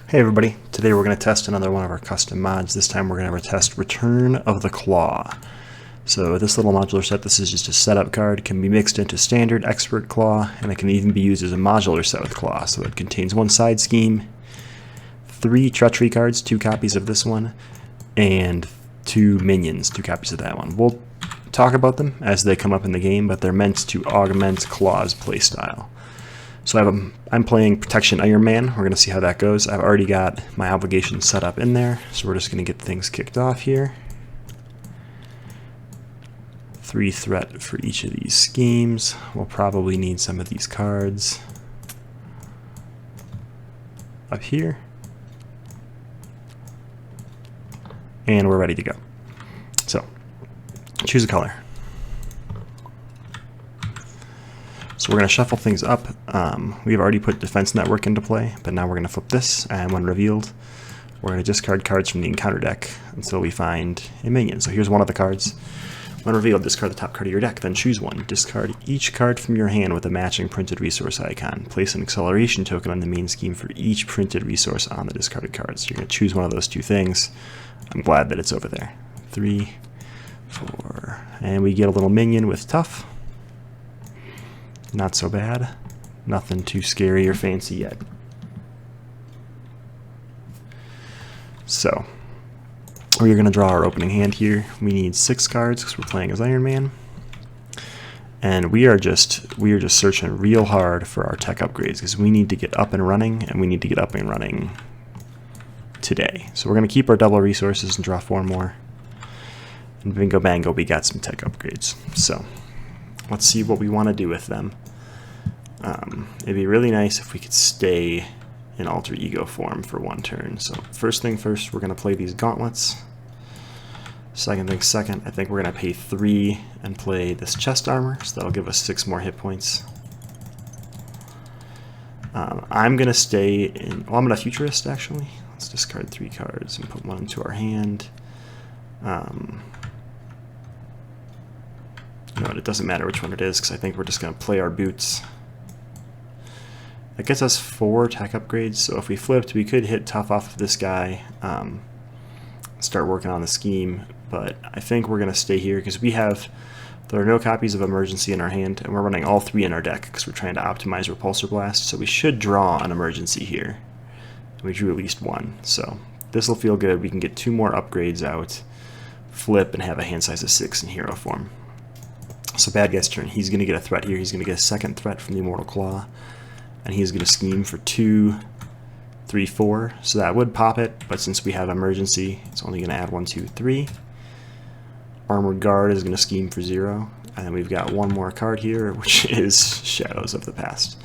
Hey everybody, today we're going to test another one of our custom mods. This time we're going to test Return of the Klaw. So this little modular set, this is just a setup card, can be mixed into standard, expert Klaw, and it can even be used as a modular set with Klaw. So it contains one side scheme, 3 treachery cards, 2 copies of this one, and 2 minions, 2 copies of that one. We'll talk about them as they come up in the game, but they're meant to augment Klaw's playstyle. So I'm playing Protection Iron Man. We're going to see how that goes. I've already got my obligations set up in there, so we're just going to get things kicked off here. 3 threat for each of these schemes. We'll probably need some of these cards up here. And we're ready to go. So, choose a color. So we're going to shuffle things up. We've already put Defense Network into play, but now we're going to flip this, and when revealed, we're going to discard cards from the encounter deck until we find a minion. So here's one of the cards. When revealed, discard the top card of your deck, then choose one. Discard each card from your hand with a matching printed resource icon. Place an acceleration token on the main scheme for each printed resource on the discarded cards. So you're going to choose one of those 2 things. I'm glad that it's over there. 3, 4, and we get a little minion with Tough. Not so bad. Nothing too scary or fancy yet. So, we're going to draw our opening hand here. We need 6 cards because we're playing as Iron Man. And we are just searching real hard for our tech upgrades because we need to get up and running, and we need to get up and running today. So we're going to keep our double resources and draw 4 more. And bingo bango, we got some tech upgrades. So, let's see what we want to do with them. It'd be really nice if we could stay in alter ego form for 1 turn. So first thing first, we're going to play these gauntlets. Second thing second, I think we're going to pay 3 and play this chest armor, so that'll give us 6 more hit points. I'm going to stay in... Well, I'm going to futurist, actually. Let's discard 3 cards and put 1 into our hand. No, it doesn't matter which one it is, because I think we're just going to play our boots. That gets us 4 tech upgrades, so if we flipped, we could hit Tough off of this guy, start working on the scheme, but I think we're going to stay here, because there are no copies of Emergency in our hand, and we're running all 3 in our deck, because we're trying to optimize Repulsor Blast, so we should draw an Emergency here. We drew at least 1, so this will feel good. We can get 2 more upgrades out, flip, and have a hand size of 6 in hero form. So bad guy's turn. He's going to get a threat here. He's going to get a second threat from the Immortal Klaw. And he's going to scheme for 2, 3, 4. So that would pop it, but since we have Emergency, it's only going to add 1, 2, 3. Armored Guard is going to scheme for 0. And then we've got 1 more card here, which is Shadows of the Past.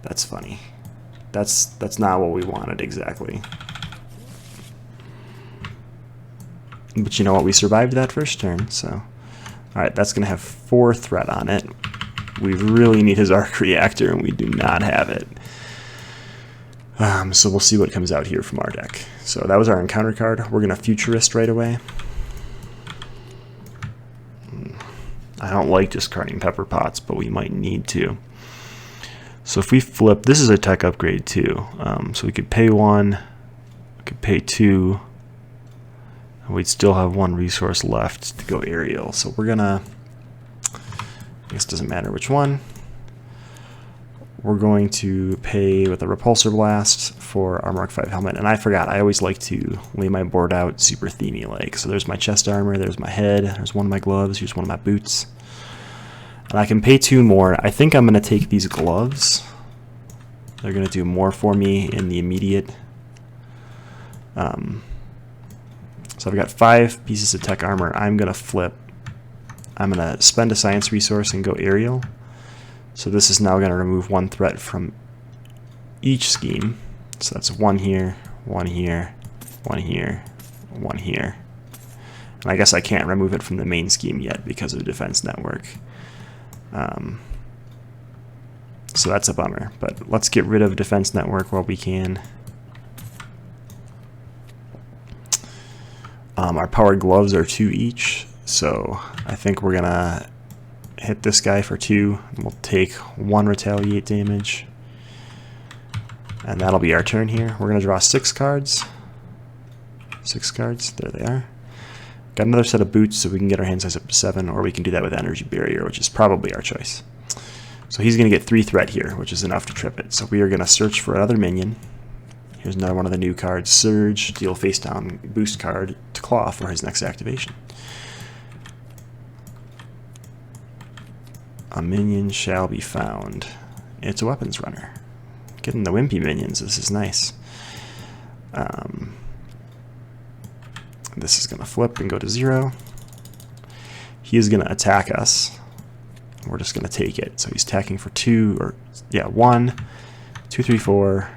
That's funny. That's not what we wanted exactly. But you know what? We survived that first turn, so... Alright, that's going to have 4 threat on it. We really need his arc reactor, and we do not have it. So we'll see what comes out here from our deck. So that was our encounter card. We're going to futurist right away. I don't like discarding pepper pots, but we might need to. So if we flip, this is a tech upgrade too. So we could pay 1, we could pay 2. We'd still have 1 resource left to go aerial, so we're gonna, I guess it doesn't matter which one. We're going to pay with a Repulsor Blast for our Mark 5 helmet, and I forgot, I always like to lay my board out super themey like. So there's my chest armor, there's my head, there's 1 of my gloves, here's 1 of my boots. And I can pay 2 more. I think I'm gonna take these gloves. They're gonna do more for me in the immediate. So I've got 5 pieces of tech armor. I'm going to flip. I'm going to spend a science resource and go aerial. So this is now going to remove 1 threat from each scheme. So that's 1 here, 1 here, 1 here, 1 here. And I guess I can't remove it from the main scheme yet because of Defense Network. So that's a bummer. But let's get rid of Defense Network while we can. Our powered gloves are 2 each, so I think we're gonna hit this guy for 2. And we'll take 1 retaliate damage, And that'll be our turn here. We're going to draw 6 cards. 6 cards. There they are. Got another set of boots, so we can get our hand size up to 7, or we can do that with energy barrier, which is probably our choice. So he's going to get 3 threat here, which is enough to trip it. So we are going to search for another minion. Here's another one of the new cards. Surge, deal face down boost card to Klaw for his next activation. A minion shall be found. It's a weapons runner. Getting the wimpy minions, this is nice. This is going to flip and go to 0. He is going to attack us. We're just going to take it. So he's attacking for 2, or yeah, 1, 2, 3, 4.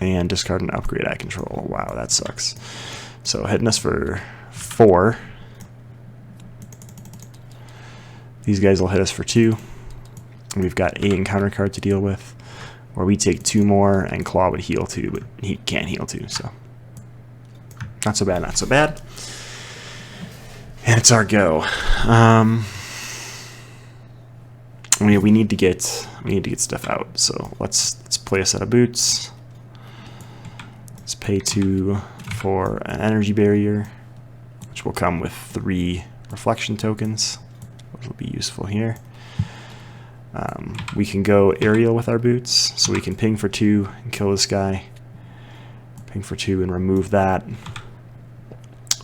And discard an upgrade I control. Wow, that sucks. So hitting us for 4. These guys will hit us for 2. And we've got a encounter card to deal with, where we take 2 more, and Klaw would heal 2, but he can't heal 2, so not so bad, not so bad. And it's our go. We need to get stuff out. So let's play a set of boots. Let's pay 2 for an energy barrier, which will come with 3 reflection tokens. Those will be useful here. We can go aerial with our boots, so we can ping for 2 and kill this guy. Ping for 2 and remove that.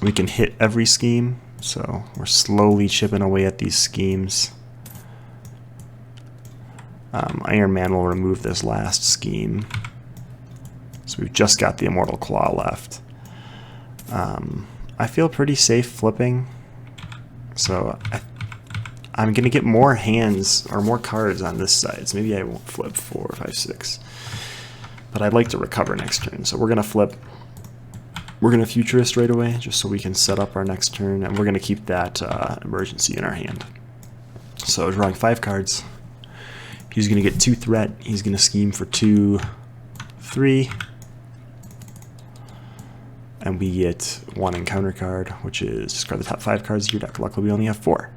We can hit every scheme, so we're slowly chipping away at these schemes. Iron Man will remove this last scheme. So we've just got the Immortal Klaw left. I feel pretty safe flipping, so I'm going to get more hands or more cards on this side, so maybe I won't flip 4, 5, 6. But I'd like to recover next turn, so we're going to flip. We're going to Futurist right away, just so we can set up our next turn, and we're going to keep that emergency in our hand. So drawing 5 cards. He's going to get 2 threat. He's going to scheme for 2, 3. And we get 1 encounter card, which is discard the top 5 cards of your deck. Luckily, we only have 4.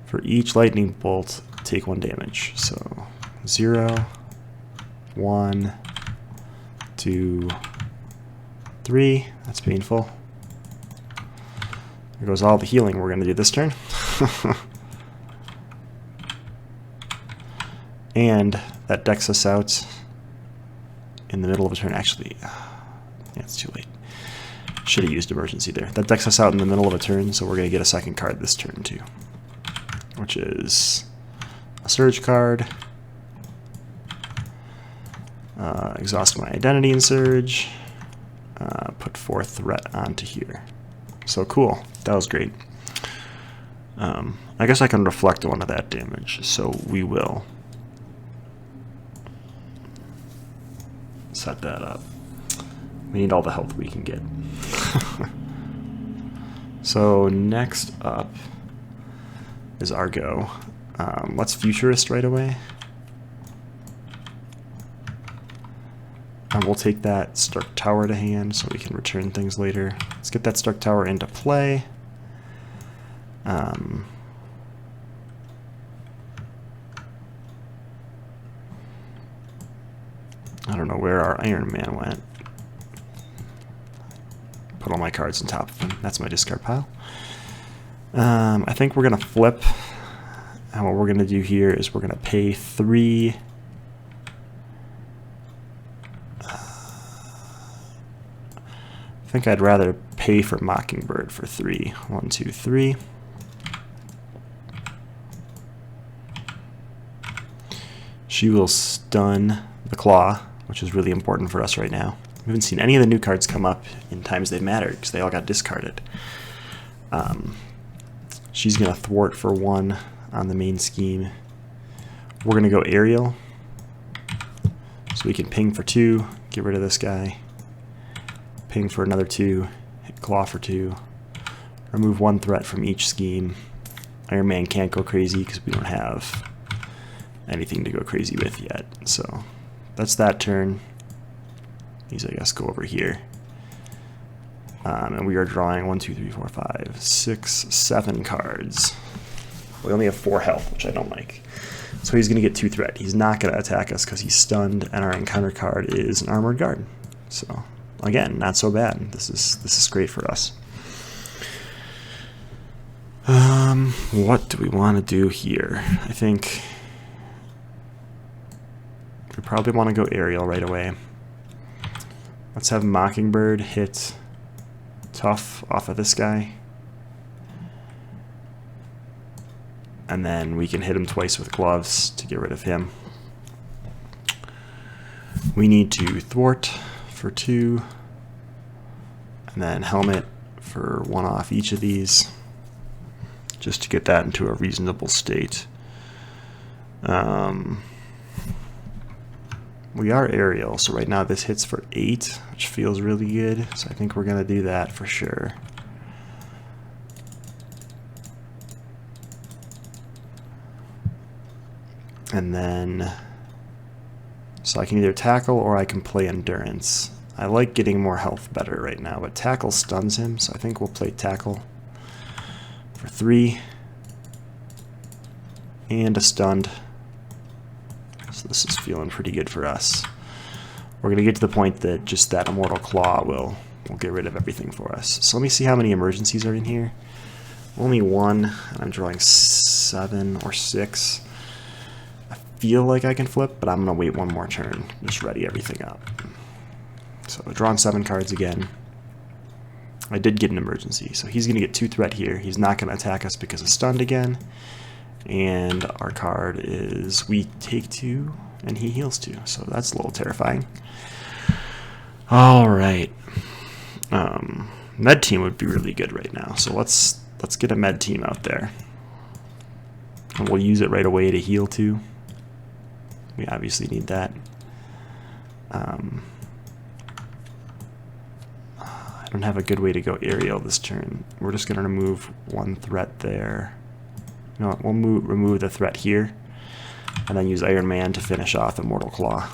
For each lightning bolt, take 1 damage. So 0, 1, 2, 3. That's painful. There goes all the healing we're going to do this turn. And that decks us out in the middle of a turn. Actually, yeah, it's too late. Should have used emergency there. That decks us out in the middle of a turn, so we're going to get a second card this turn too, which is a Surge card. Exhaust my identity in Surge. Put 4 threat onto here. So cool. That was great. I guess I can reflect 1 of that damage, so we will set that up. We need all the health we can get. So next up is our go. Let's Futurist right away. And we'll take that Stark Tower to hand so we can return things later. Let's get that Stark Tower into play. I don't know where our Iron Man went. Put all my cards on top of him. That's my discard pile. I think we're going to flip. And what we're going to do here is we're going to pay 3. I think I'd rather pay for Mockingbird for 3. 1, 2, 3. She will stun the Klaw, which is really important for us right now. We haven't seen any of the new cards come up in times they've mattered because they all got discarded. She's going to thwart for 1 on the main scheme. We're going to go aerial, so we can ping for 2, get rid of this guy. Ping for another 2, hit Klaw for 2, remove 1 threat from each scheme. Iron Man can't go crazy because we don't have anything to go crazy with yet. So that's that turn. These, I guess, go over here. And we are drawing 1, 2, 3, 4, 5, 6, 7 cards. We only have 4 health, which I don't like. So he's going to get 2 threat. He's not going to attack us because he's stunned, and our encounter card is an armored guard. So again, not so bad. This is great for us. What do we want to do here? I think we probably want to go aerial right away. Let's have Mockingbird hit tough off of this guy. And then we can hit him twice with gloves to get rid of him. We need to thwart for 2. And then helmet for 1 off each of these, just to get that into a reasonable state. We are aerial, so right now this hits for 8, which feels really good. So I think we're going to do that for sure. And then, so I can either tackle or I can play endurance. I like getting more health better right now, but tackle stuns him, so I think we'll play tackle for 3 and a stunned. So this is feeling pretty good for us. We're going to get to the point that just that Immortal Klaw will get rid of everything for us. So let me see how many emergencies are in here. Only 1, and I'm drawing 7 or 6. I feel like I can flip, but I'm going to wait 1 more turn. Just ready everything up. So drawing 7 cards again. I did get an emergency, so he's going to get 2 threat here. He's not going to attack us because of stunned again. And our card is we take 2 and he heals 2, so that's a little terrifying. All right, med team would be really good right now, so let's get a med team out there, and we'll use it right away to heal 2. We obviously need that. I don't have a good way to go aerial this turn. We're just going to remove 1 threat there. You know what, we'll remove the threat here, and then use Iron Man to finish off Immortal Klaw.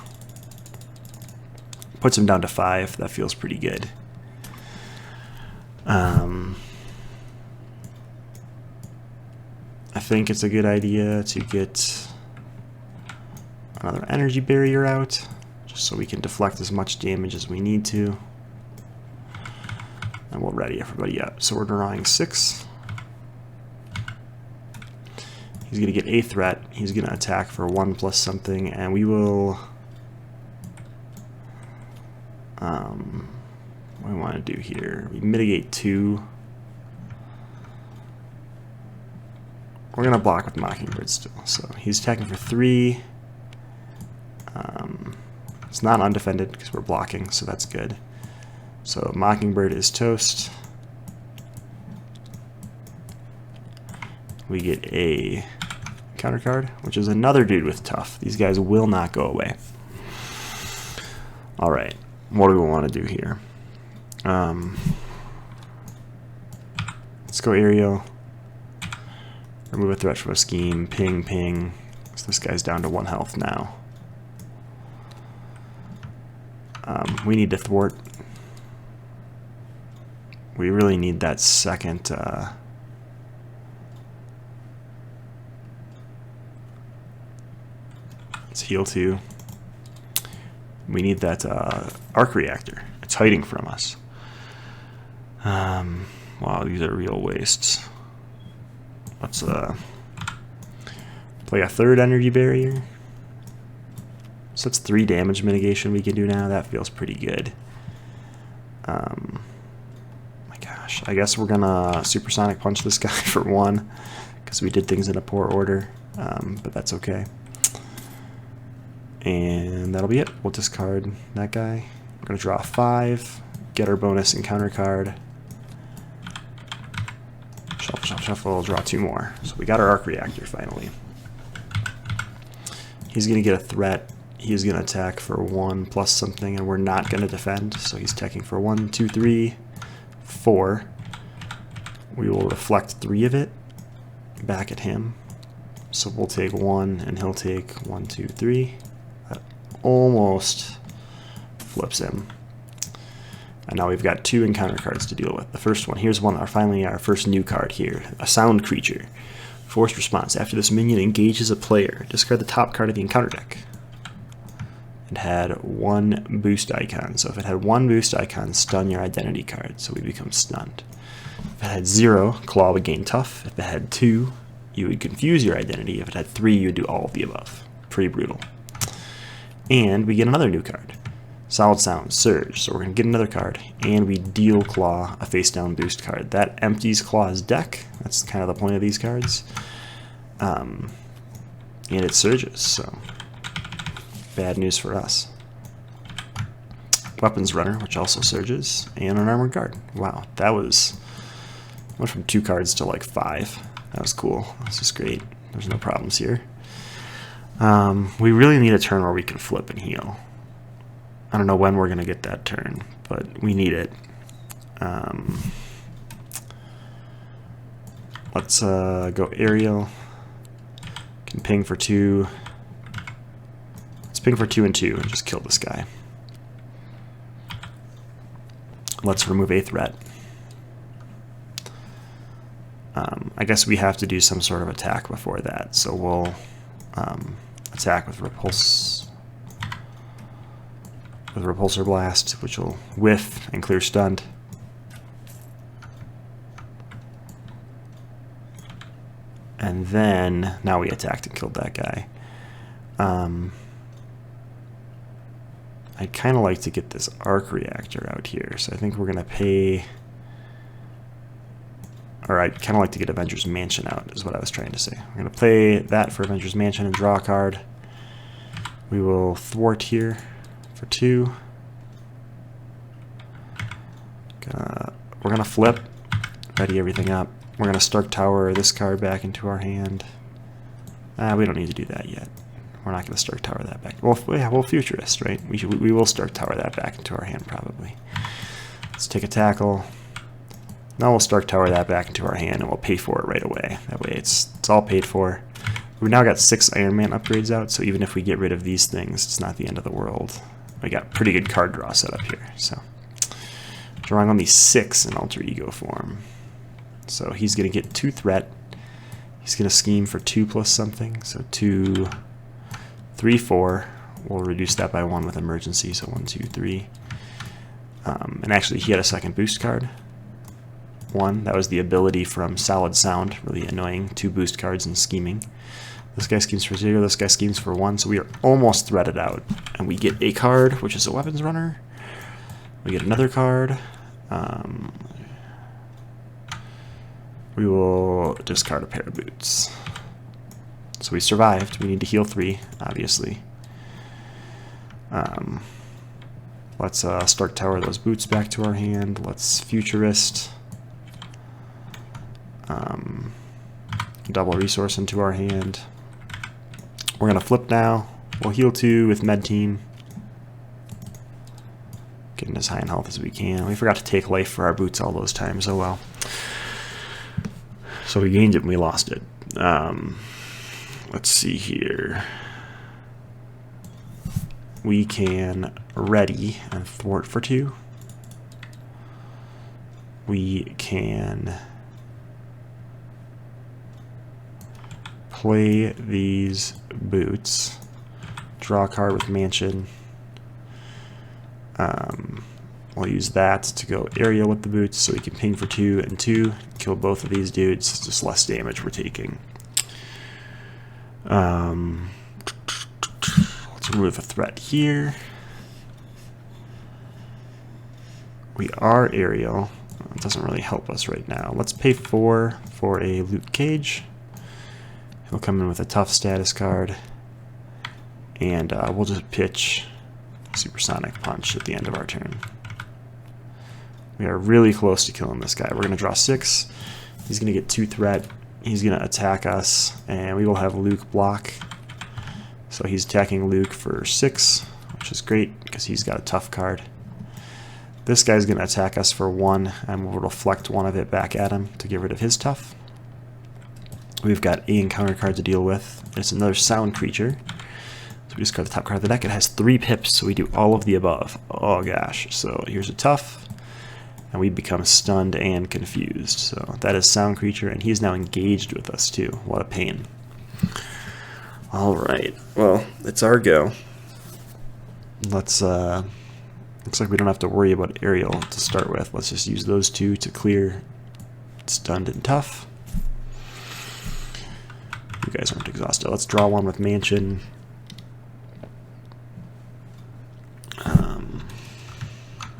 Puts him down to 5. That feels pretty good. I think it's a good idea to get another energy barrier out, just so we can deflect as much damage as we need to. And we'll ready everybody up. So we're drawing 6. He's going to get a threat. He's going to attack for 1 plus something, and we will... what do we want to do here? We mitigate 2. We're going to block with Mockingbird still. So he's attacking for 3. It's not undefended because we're blocking, so that's good. So Mockingbird is toast. We get a counter card, which is another dude with tough. These guys will not go away. All right, what do we want to do here? Let's go aerial. Remove a threat from a scheme. Ping, ping. So this guy's down to 1 health now. We need to thwart. We really need that second... let's heal 2. We need that arc reactor. It's hiding from us. Wow, these are real wastes. Let's play a 3rd energy barrier. So that's 3 damage mitigation we can do now. That feels pretty good. My gosh, I guess we're gonna supersonic punch this guy for 1 because we did things in a poor order, but that's okay. And that'll be it. We'll discard that guy. We're gonna draw 5, get our bonus encounter card. Shuffle, shuffle, shuffle, draw 2 more. So we got our arc reactor finally. He's going to get a threat. He's going to attack for 1 plus something, and we're not going to defend. So he's attacking for 1, 2, 3, 4. We will reflect 3 of it back at him. So we'll take 1, and he'll take 1, 2, 3. That almost flips him. And now we've got 2 encounter cards to deal with. The first one, here's one, finally our first new card here, a sound creature. Forced response. After this minion engages a player, discard the top card of the encounter deck. It had 1 boost icon. So if it had 1 boost icon, stun your identity card. So we become stunned. If it had 0, Klaw would gain tough. If it had 2, you would confuse your identity. If it had 3, you would do all of the above. Pretty brutal. And we get another new card. Solid Sound, Surge. So we're going to get another card. And we deal Klaw a face down boost card. That empties Klaw's deck. That's kind of the point of these cards. And it surges, so bad news for us. Weapons Runner, which also surges, and an Armored Guard. Wow, that was... went from 2 cards to like 5. That was cool. This is great. There's no problems here. We really need a turn where we can flip and heal. I don't know when we're going to get that turn, but we need it. Let's go Aerial. Can ping for 2. Let's ping for 2 and 2 and just kill this guy. Let's remove a threat. I guess we have to do some sort of attack before that, so we'll attack with Repulsor Blast, which will whiff and clear stunned. And then, now we attacked and killed that guy. I'd kind of like to get this arc reactor out here, so I think we're going to pay... Or I'd kind of like to get Avengers Mansion out, is what I was trying to say. We're going to play that for Avengers Mansion and draw a card. We will thwart here for 2. We're going to flip, ready everything up. We're going to Stark Tower this card back into our hand. We don't need to do that yet. We're not going to Stark Tower that back. Well, yeah, we'll Futurist, right? We will Stark Tower that back into our hand, probably. Let's take a tackle. Now we'll Stark Tower that back into our hand, and we'll pay for it right away. That way it's all paid for. We've now got 6 Iron Man upgrades out, so even if we get rid of these things, it's not the end of the world. We got pretty good card draw set up here. So drawing only 6 in Alter Ego form. So he's going to get 2 threat. He's going to scheme for 2 plus something. So 2, 3, 4. We'll reduce that by 1 with emergency. So 1, 2, 3. And actually, he had a second boost card. 1. That was the ability from Solid Sound. Really annoying. 2 boost cards and scheming. This guy schemes for 0. This guy schemes for 1. So we are almost threaded out. And we get a card, which is a Weapons Runner. We get another card. We will discard a pair of boots. So we survived. We need to heal 3, obviously. Let's Stark Tower those boots back to our hand. Let's Futurist. Double resource into our hand. We're going to flip now. We'll heal 2 with Med Team. Getting as high in health as we can. We forgot to take life for our boots all those times. Oh well. So we gained it and we lost it. Let's see here. We can ready and thwart for 2. We can play these boots. Draw a card with Mansion. We'll use that to go Aerial with the boots so we can ping for 2 and 2. Kill both of these dudes. It's just less damage we're taking. Let's remove a threat here. We are Aerial. It doesn't really help us right now. Let's pay 4 for a Luke Cage. He'll come in with a tough status card. And we'll just pitch Supersonic Punch at the end of our turn. We are really close to killing this guy. We're going to draw 6. He's going to get 2 threat. He's going to attack us, and we will have Luke block. So he's attacking Luke for 6, which is great because he's got a tough card. This guy's going to attack us for 1, and we'll reflect 1 of it back at him to get rid of his tough. We've got a encounter card to deal with. It's another sound creature. So we discard the top card of the deck. It has 3 pips, so we do all of the above. Oh gosh. So here's a tough. and we become stunned and confused. So that is Sound Creature, and he's now engaged with us too. What a pain. Alright, well, it's our go. Let's, looks like we don't have to worry about Aerial to start with. Let's just use those two to clear Stunned and Tough. You guys aren't exhausted. Let's draw one with Mansion.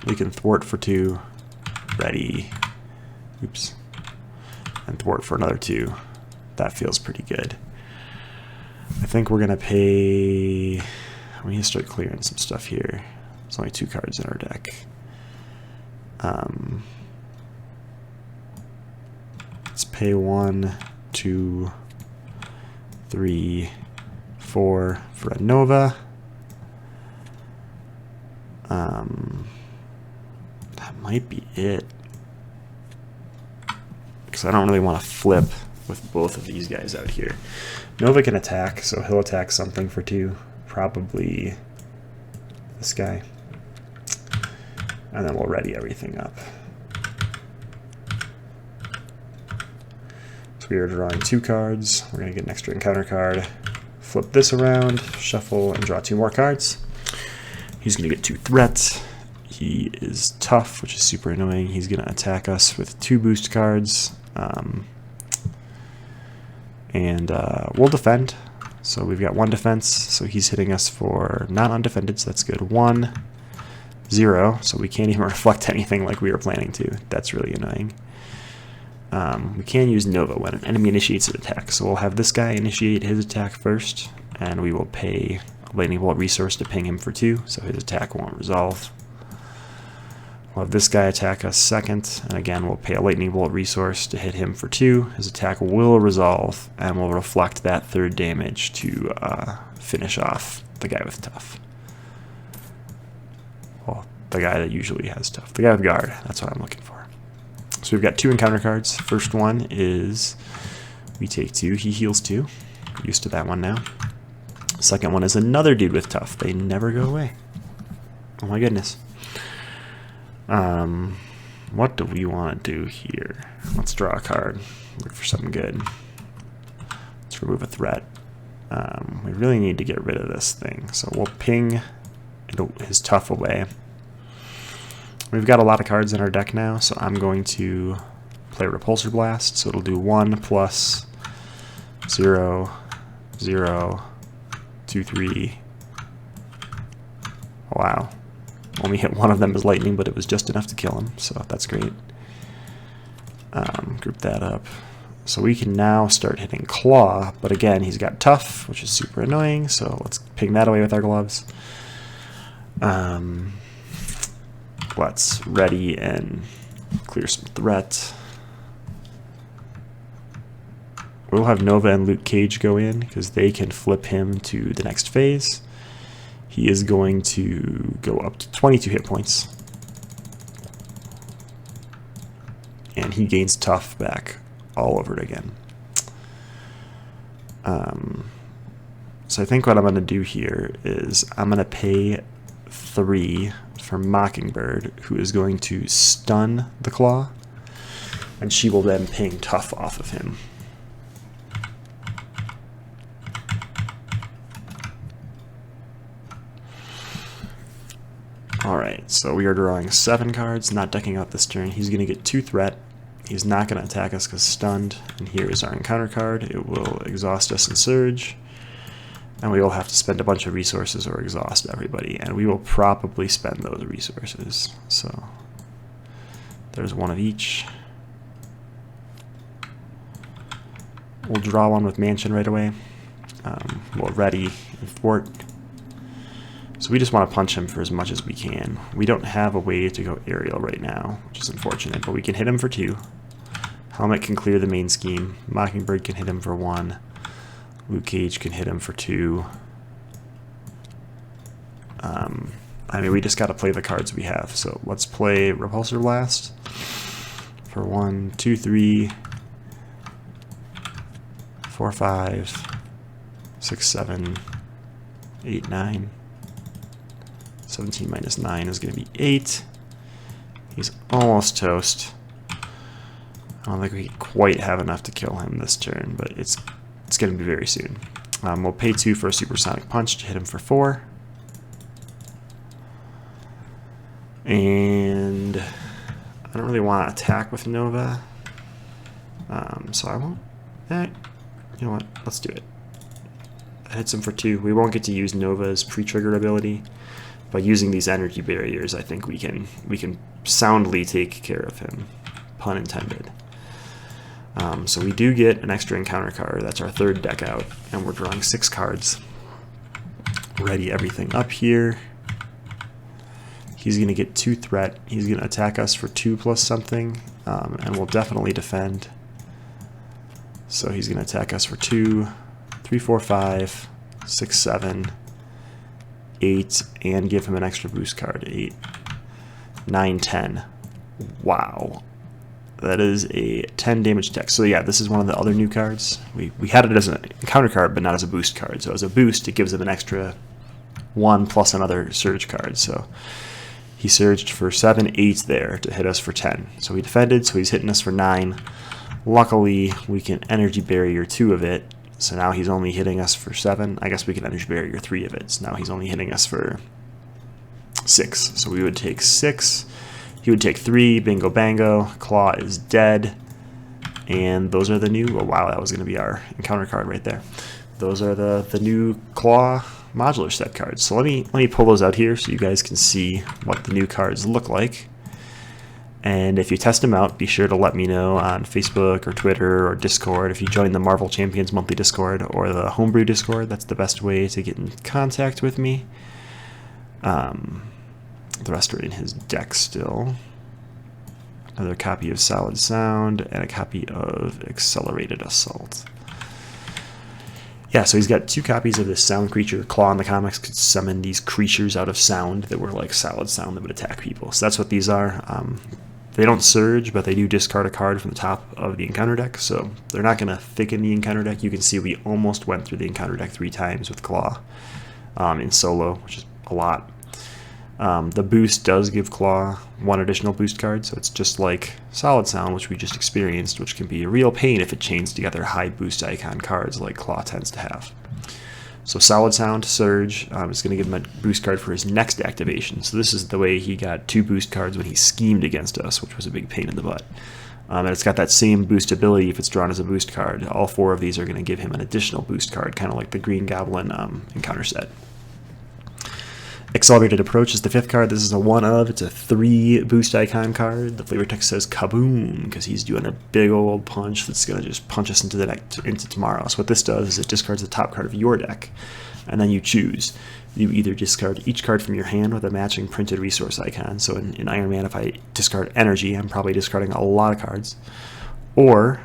We can thwart for 2. Ready. Oops. And thwart for another 2. That feels pretty good. I think we're going to pay... We need to start clearing some stuff here. There's only 2 cards in our deck. Let's pay 1, 2, 3, 4 for a Nova. That might be it. Because I don't really want to flip with both of these guys out here. Nova can attack, so he'll attack something for 2. Probably this guy. And then we'll ready everything up. So we are drawing 2 cards. We're going to get an extra encounter card. Flip this around, shuffle, and draw 2 more cards. He's going to get 2 threats. He is tough, which is super annoying. He's going to attack us with 2 boost cards. We'll defend. So we've got 1 defense, so he's hitting us for not undefended, so that's good. 1, 0, so we can't even reflect anything like we were planning to. That's really annoying. We can use Nova when an enemy initiates an attack, so we'll have this guy initiate his attack first, and we will pay a Lightning Bolt resource to ping him for 2, so his attack won't resolve. We'll have this guy attack us second, and again we'll pay a Lightning Bolt resource to hit him for 2. His attack will resolve, and we'll reflect that 3rd damage to finish off the guy with Tough. Well, the guy that usually has Tough. The guy with Guard, that's what I'm looking for. So we've got 2 encounter cards. First one is we take 2, he heals 2. We're used to that one now. Second one is another dude with Tough. They never go away. Oh my goodness. What do we want to do here? Let's draw a card. Look for something good. Let's remove a threat. We really need to get rid of this thing. So we'll ping his Tough away. We've got a lot of cards in our deck now, so I'm going to play Repulsor Blast. So it'll do 1 plus 0, 0, 2, 3. Wow. Only hit one of them as lightning, but it was just enough to kill him, so that's great. Group that up. So we can now start hitting Klaw, but again, he's got Tough, which is super annoying, so let's ping that away with our gloves. Let's ready and clear some threat. We'll have Nova and Luke Cage go in, because they can flip him to the next phase. He is going to go up to 22 hit points. And he gains Tough back all over it again. So I think what I'm going to do here is I'm going to pay 3 for Mockingbird, who is going to stun the Klaw. And she will then ping Tough off of him. Alright, so we are drawing 7 cards, not decking out this turn. He's going to get 2 threat. He's not going to attack us because stunned. And here is our encounter card. It will exhaust us and surge. And we will have to spend a bunch of resources or exhaust everybody. And we will probably spend those resources. So there's 1 of each. We'll draw 1 with Mansion right away. We'll ready and thwart. So we just want to punch him for as much as we can. We don't have a way to go aerial right now, which is unfortunate, but we can hit him for 2. Helmet can clear the main scheme. Mockingbird can hit him for 1. Luke Cage can hit him for 2. I mean, we just got to play the cards we have. So let's play Repulsor Blast for 1, 2, 3, 4, 5, 6, 7, 8, 9. 17 minus 9 is going to be 8. He's almost toast. I don't think we quite have enough to kill him this turn, but it's going to be very soon. We'll pay 2 for a supersonic punch to hit him for 4. And I don't really want to attack with Nova, so I won't. You know what? Let's do it. That hits him for 2. We won't get to use Nova's pre-trigger ability, but using these energy barriers, I think we can soundly take care of him. Pun intended. So we do get an extra encounter card. That's our 3rd deck out, and we're drawing 6 cards. Ready everything up here. He's going to get 2 threat. He's going to attack us for 2 plus something, and we'll definitely defend. So he's going to attack us for 2, 3, 4, 5, 6, 7, 8, and give him an extra boost card. 8, 9, 10. Wow. That is a 10 damage deck. So yeah, this is one of the other new cards. We had it as an encounter card, but not as a boost card. So as a boost, it gives him an extra 1 plus another surge card. So he surged for 7, 8 there to hit us for 10. So we defended, so he's hitting us for 9. Luckily, we can energy barrier 2 of it. So now he's only hitting us for 7. I guess we can energy barrier 3 of it. So now he's only hitting us for 6. So we would take 6. He would take 3, bingo bango, Klaw is dead, and those are the new, oh wow, that was going to be our encounter card right there. Those are the new Klaw modular set cards. So let me pull those out here so you guys can see what the new cards look like. And if you test them out, be sure to let me know on Facebook or Twitter or Discord. If you join the Marvel Champions monthly Discord or the Homebrew Discord, that's the best way to get in contact with me. The rest are in his deck still. Another copy of Solid Sound and a copy of Accelerated Assault. Yeah, so he's got 2 copies of this sound creature. Klaw in the comics could summon these creatures out of sound that were like solid sound that would attack people. So that's what these are. They don't surge, but they do discard a card from the top of the encounter deck. So they're not going to thicken the encounter deck. You can see we almost went through the encounter deck 3 times with Klaw in solo, which is a lot. The boost does give Klaw 1 additional boost card, so it's just like Solid Sound, which we just experienced, which can be a real pain if it chains together high boost icon cards like Klaw tends to have. So Solid Sound, Surge, is going to give him a boost card for his next activation. So this is the way he got 2 boost cards when he schemed against us, which was a big pain in the butt. And it's got that same boost ability if it's drawn as a boost card. All 4 of these are going to give him an additional boost card, kind of like the Green Goblin encounter set. Accelerated Approach is the 5th card. This is a 1 of. It's a 3 boost icon card. The flavor text says kaboom because he's doing a big old punch that's going to just punch us into the deck into tomorrow. So what this does is it discards the top card of your deck, and then you choose. You either discard each card from your hand with a matching printed resource icon. So in Iron Man, if I discard energy, I'm probably discarding a lot of cards. Or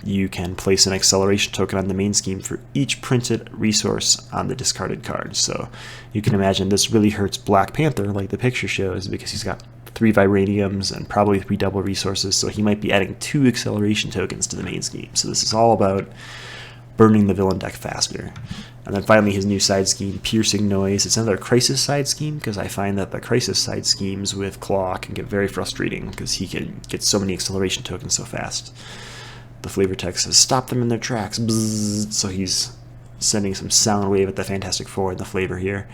you can place an acceleration token on the main scheme for each printed resource on the discarded card. So you can imagine this really hurts Black Panther, like the picture shows, because he's got 3 vibraniums and probably 3 double resources, so he might be adding 2 acceleration tokens to the main scheme. So this is all about burning the villain deck faster. And then finally his new side scheme, Piercing Noise. It's another Crisis side scheme, because I find that the Crisis side schemes with Klaw can get very frustrating because he can get so many acceleration tokens so fast. The flavor text says, stop them in their tracks. Bzzz. So he's sending some sound wave at the Fantastic Four in the flavor here.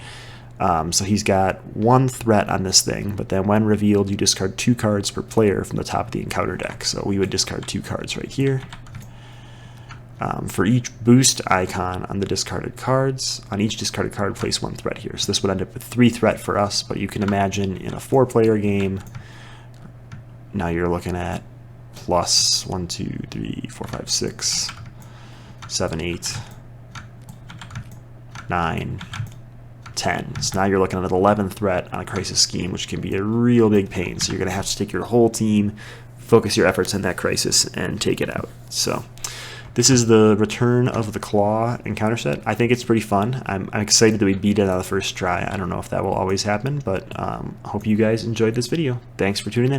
So he's got 1 threat on this thing, but then when revealed, you discard 2 cards per player from the top of the encounter deck. So we would discard 2 cards right here. For each boost icon on the discarded cards, on each discarded card, place 1 threat here. So this would end up with 3 threat for us, but you can imagine in a 4-player game, now you're looking at plus 1, 2, 3, 4, 5, 6, 7, 8, 9, 10. So now you're looking at an 11 threat on a Crisis scheme, which can be a real big pain. So you're going to have to take your whole team, focus your efforts on that Crisis, and take it out. So this is the return of the Klaw encounter set. I think it's pretty fun. I'm excited that we beat it on the first try. I don't know if that will always happen, but hope you guys enjoyed this video. Thanks for tuning in.